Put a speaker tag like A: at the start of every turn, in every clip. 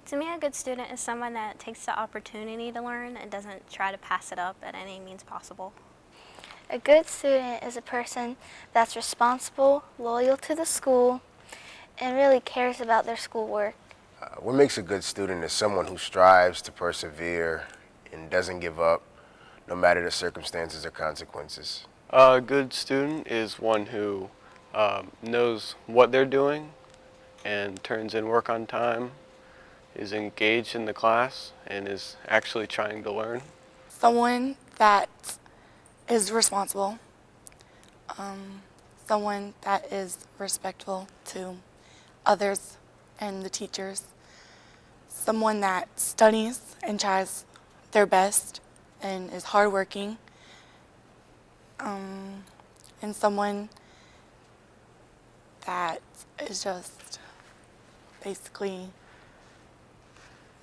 A: To me, a good student is someone that takes the opportunity to learn and doesn't try to pass it up at any means possible.
B: A good student is a person that's responsible, loyal to the school, and really cares about their schoolwork.
C: What makes a good student is someone who strives to persevere and doesn't give up, no matter the circumstances or consequences.
D: A good student is one who knows what they're doing and turns in work on time, is engaged in the class, and is actually trying to learn.
E: Someone that is responsible, someone that is respectful to others and the teachers, someone that studies and tries their best and is hardworking, and someone that is just basically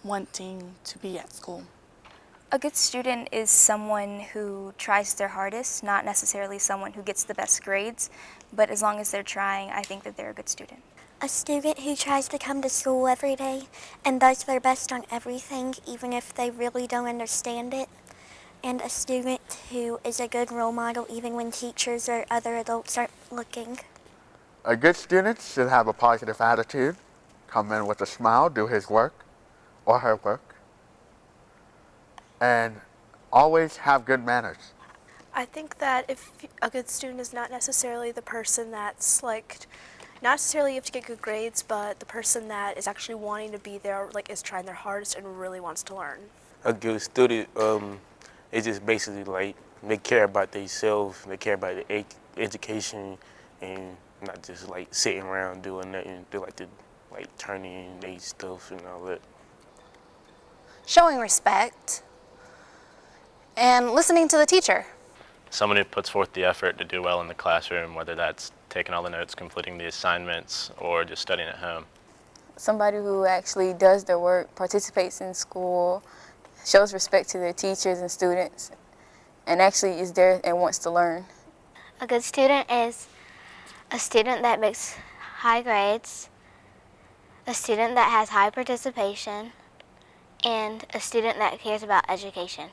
E: wanting to be at school.
F: A good student is someone who tries their hardest, not necessarily someone who gets the best grades, but as long as they're trying, I think that they're a good student.
G: A student who tries to come to school every day and does their best on everything, even if they really don't understand it. And a student who is a good role model even when teachers or other adults aren't looking.
H: A good student should have a positive attitude, come in with a smile, do his work or her work, and always have good manners.
I: I think that if a good student is not necessarily the person that's like, not necessarily you have to get good grades, but the person that is actually wanting to be there, like is trying their hardest and really wants to learn.
J: A good student is just basically like they care about themselves, they care about the education, and not just like sitting around doing nothing. They like to like turn in their stuff and all that.
K: Showing respect and listening to the teacher.
L: Someone who puts forth the effort to do well in the classroom, whether that's taking all the notes, completing the assignments, or just studying at home.
M: Somebody who actually does their work, participates in school, shows respect to their teachers and students, and actually is there and wants to learn.
B: A good student is a student that makes high grades, a student that has high participation, and a student that cares about education.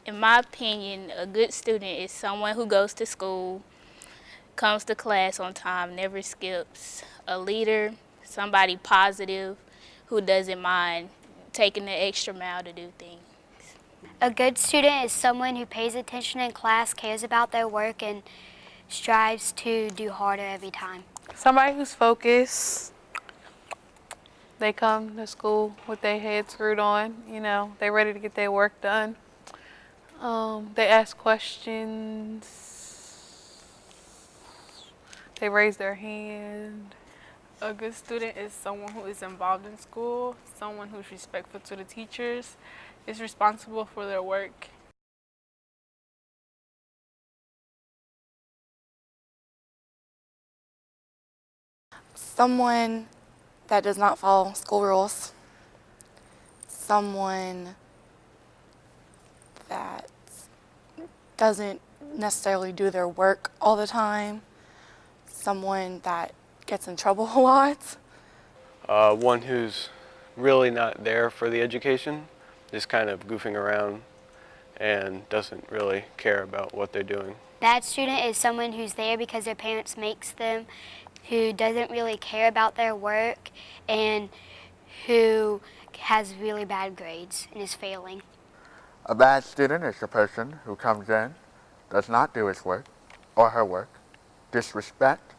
N: In my opinion, a good student is someone who goes to school, comes to class on time, never skips. A leader, somebody positive who doesn't mind taking the extra mile to do things.
B: A good student is someone who pays attention in class, cares about their work, and strives to do harder every time.
O: Somebody who's focused. They come to school with their heads screwed on, you know, they're ready to get their work done. They ask questions. They raise their hand.
P: A good student is someone who is involved in school, someone who's respectful to the teachers, is responsible for their work.
E: Someone that does not follow school rules. Someone that doesn't necessarily do their work all the time. Someone that gets in trouble a lot.
D: One who's really not there for the education, just kind of goofing around and doesn't really care about what they're doing.
B: Bad student is someone who's there because their parents makes them, who doesn't really care about their work, and who has really bad grades and is failing.
H: A bad student is a person who comes in, does not do his work or her work, disrespect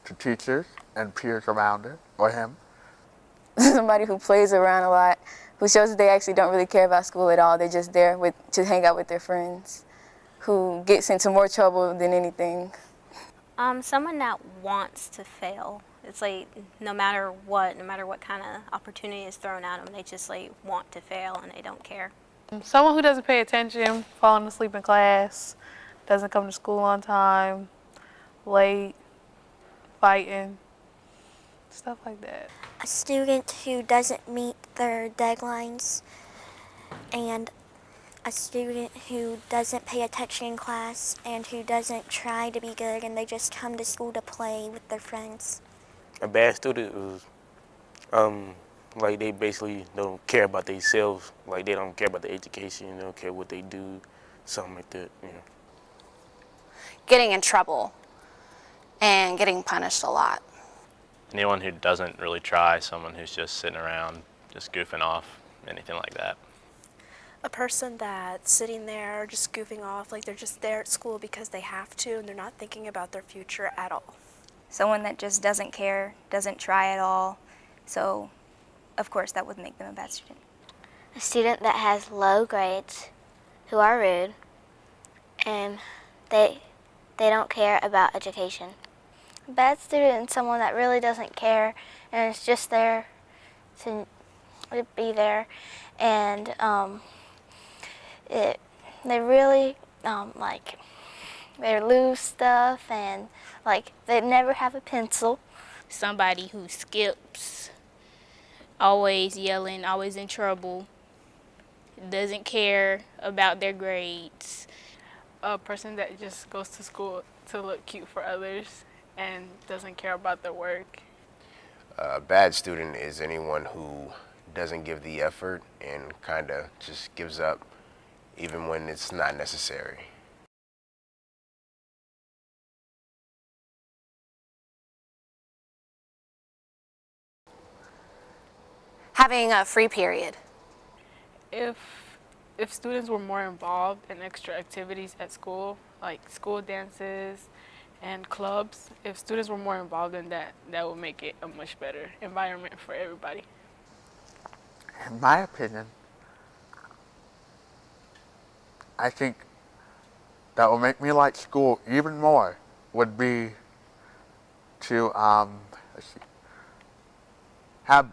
H: to teachers and peers around her or him.
M: Somebody who plays around a lot, who shows that they actually don't really care about school at all. They're just there to hang out with their friends, who gets into more trouble than anything.
A: Someone that wants to fail. It's like no matter what kind of opportunity is thrown at them, they just like want to fail and they don't care.
O: Someone who doesn't pay attention, falling asleep in class, doesn't come to school on time, late, fighting, stuff like that.
G: A student who doesn't meet their deadlines, and a student who doesn't pay attention in class and who doesn't try to be good and they just come to school to play with their friends.
J: A bad student is like they basically don't care about themselves. Like they don't care about the education. They don't care what they do, something like that. You know.
K: Getting in trouble and getting punished a lot.
L: Anyone who doesn't really try, someone who's just sitting around, just goofing off, anything like that.
I: A person that's sitting there just goofing off, like they're just there at school because they have to and they're not thinking about their future at all.
F: Someone that just doesn't care, doesn't try at all. So, of course, that would make them a bad student.
B: A student that has low grades, who are rude, and they don't care about education. A bad student is someone that really doesn't care and is just there to be there, and they really like they lose stuff, and like they never have a pencil.
N: Somebody who skips, always yelling, always in trouble, doesn't care about their grades.
P: A person that just goes to school to look cute for others and doesn't care about their work.
C: A bad student is anyone who doesn't give the effort and kind of just gives up even when it's not necessary.
K: Having a free period.
P: If students were more involved in extra activities at school, like school dances and clubs, if students were more involved in that, that would make it a much better environment for everybody.
H: In my opinion, I think that will make me like school even more would be to let's see, have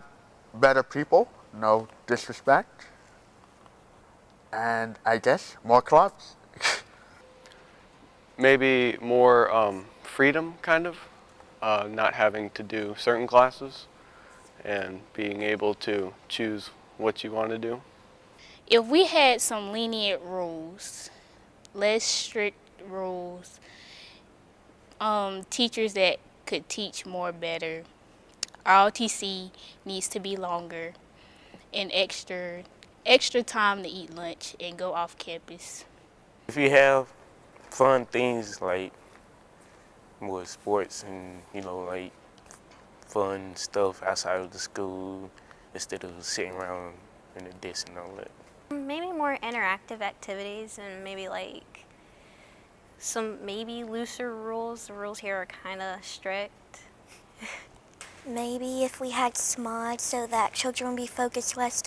H: better people, no disrespect, and I guess more clubs.
D: Maybe more freedom, kind of, not having to do certain classes and being able to choose what you want to do.
N: If we had some lenient rules, less strict rules, teachers that could teach more better, ROTC needs to be longer, and extra time to eat lunch and go off campus.
J: If you have fun things like more sports and like fun stuff outside of the school instead of sitting around in the desk and all that.
A: Maybe more interactive activities and maybe like some maybe looser rules. The rules here are kind of strict.
G: Maybe if we had SMOD so that children would be focused less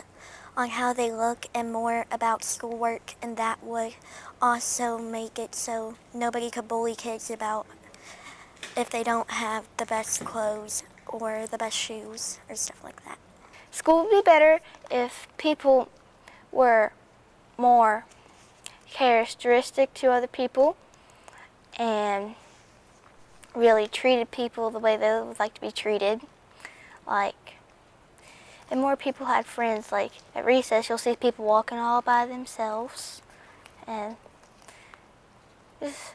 G: on how they look and more about schoolwork, and that would also make it so nobody could bully kids about if they don't have the best clothes or the best shoes or stuff like that.
B: School would be better if people were more characteristic to other people and really treated people the way they would like to be treated. And more people had friends. Like at recess, you'll see people walking all by themselves, and just,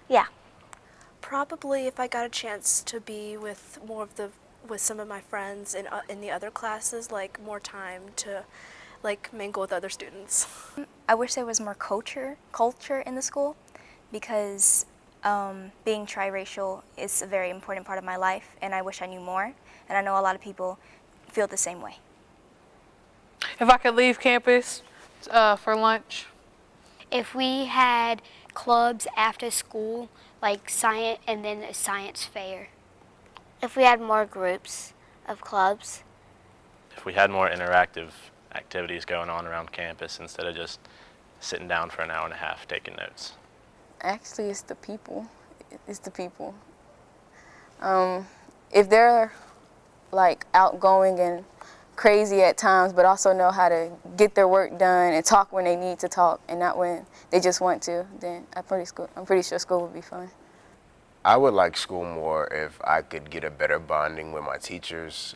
B: yeah.
I: Probably if I got a chance to be with with some of my friends in the other classes, like more time to like mingle with other students.
F: I wish there was more culture in the school, because being triracial is a very important part of my life, and I wish I knew more. And I know a lot of people feel the same way.
O: If I could leave campus for lunch.
Q: If we had clubs after school, like science and then a science fair.
B: If we had more groups of clubs.
L: If we had more interactive activities going on around campus instead of just sitting down for an hour and a half taking notes.
M: Actually, it's the people. It's the people. If they're like outgoing and crazy at times, but also know how to get their work done and talk when they need to talk and not when they just want to, then I'm pretty sure school would be fun.
C: I would like school more if I could get a better bonding with my teachers,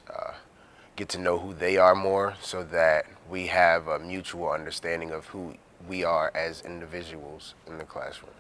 C: get to know who they are more so that we have a mutual understanding of who we are as individuals in the classroom.